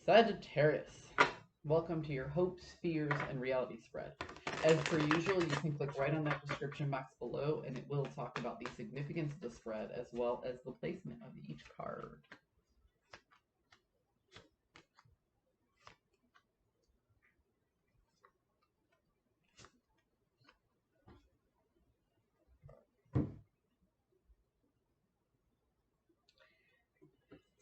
Sagittarius, welcome to your hopes, fears, and reality spread. As per usual, you can click right on that description box below and it will talk about the significance of the spread as well as the placement of each card.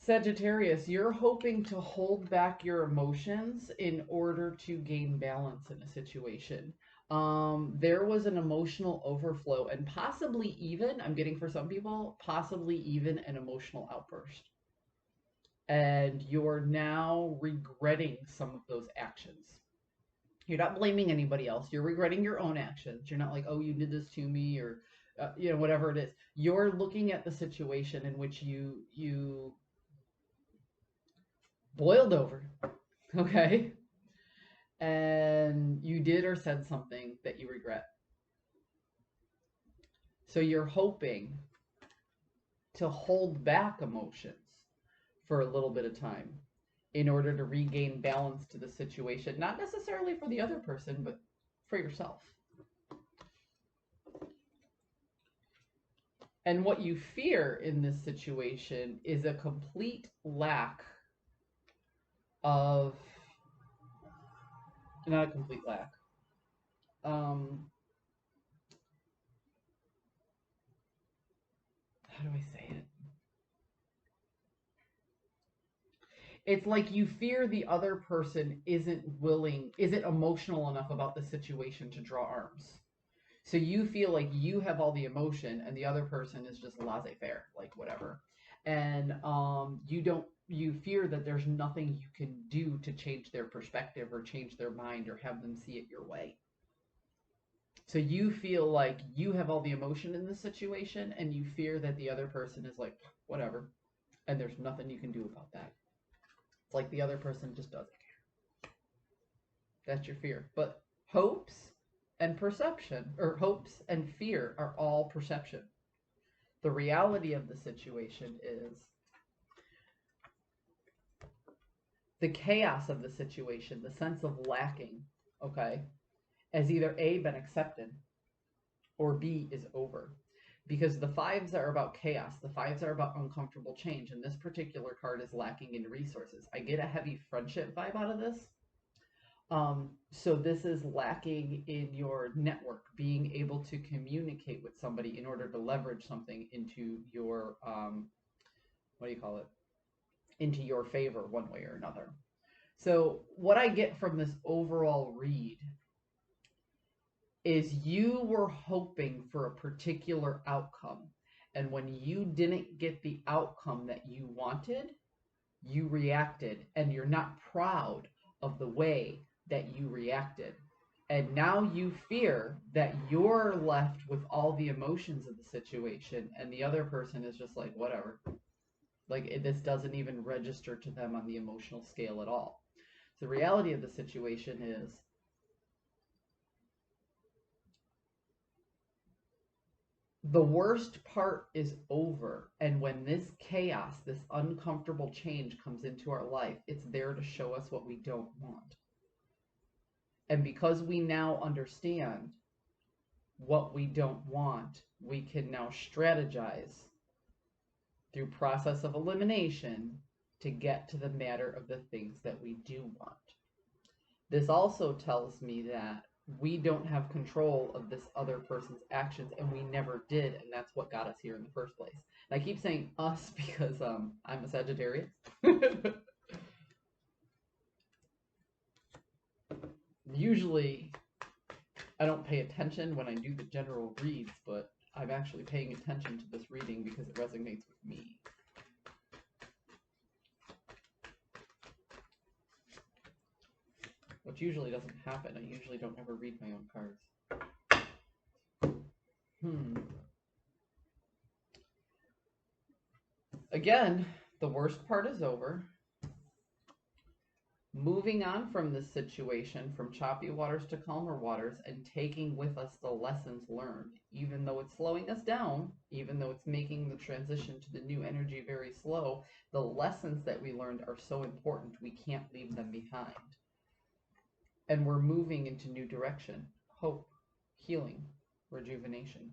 Sagittarius, you're hoping to hold back your emotions in order to gain balance in a situation. There was an emotional overflow and possibly even, I'm getting for some people, possibly even an emotional outburst. And you're now regretting some of those actions. You're not blaming anybody else. You're regretting your own actions. You're not like, oh, you did this to me or, whatever it is. You're looking at the situation in which you boiled over, okay? And you did or said something that you regret. So you're hoping to hold back emotions for a little bit of time in order to regain balance to the situation, not necessarily for the other person, but for yourself. And what you fear in this situation is a complete lack of, not a complete lack, how do I say it? It's like you fear the other person isn't emotional enough about the situation to draw arms. So you feel like you have all the emotion and the other person is just laissez-faire, like whatever. And you fear that there's nothing you can do to change their perspective or change their mind or have them see it your way. So you feel like you have all the emotion in this situation and you fear that the other person is like, whatever. And there's nothing you can do about that. It's like the other person just doesn't care. That's your fear. But hopes and perception, or hopes and fear, are all perception. The reality of the situation is the chaos of the situation, the sense of lacking, okay, has either A, been accepted, or B, is over. Because the fives are about chaos. The fives are about uncomfortable change. And this particular card is lacking in resources. I get a heavy friendship vibe out of this. So this is lacking in your network, being able to communicate with somebody in order to leverage something into your, into your favor one way or another. So what I get from this overall read is you were hoping for a particular outcome. And when you didn't get the outcome that you wanted, you reacted, and you're not proud of the way that you reacted. And now you fear that you're left with all the emotions of the situation and the other person is just like, whatever. Like, this doesn't even register to them on the emotional scale at all. So the reality of the situation is the worst part is over. And when this chaos, this uncomfortable change comes into our life, it's there to show us what we don't want. And because we now understand what we don't want, we can now strategize through process of elimination to get to the matter of the things that we do want. This also tells me that we don't have control of this other person's actions, and we never did, and that's what got us here in the first place. And I keep saying us because I'm a Sagittarius. Usually I don't pay attention when I do the general reads, but I'm actually paying attention to this reading because it resonates with me. Which usually doesn't happen. I usually don't ever read my own cards. Again, the worst part is over. moving on from this situation, from choppy waters to calmer waters, and taking with us the lessons learned, even though it's slowing us down, even though it's making the transition to the new energy very slow, the lessons that we learned are so important, we can't leave them behind. And we're moving into new direction, hope, healing, rejuvenation.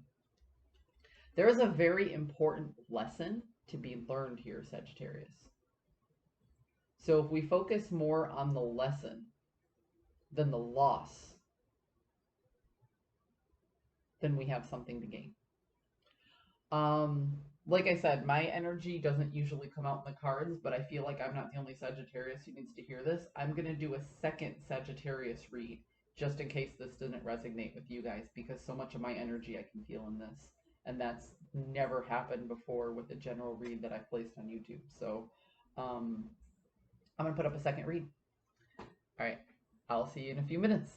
There is a very important lesson to be learned here, Sagittarius. So if we focus more on the lesson than the loss, then we have something to gain. Like I said, my energy doesn't usually come out in the cards, but I feel like I'm not the only Sagittarius who needs to hear this. I'm going to do a second Sagittarius read, just in case this didn't resonate with you guys, because so much of my energy I can feel in this. And that's never happened before with a general read that I placed on YouTube. So I'm going to put up a second read. All right. I'll see you in a few minutes.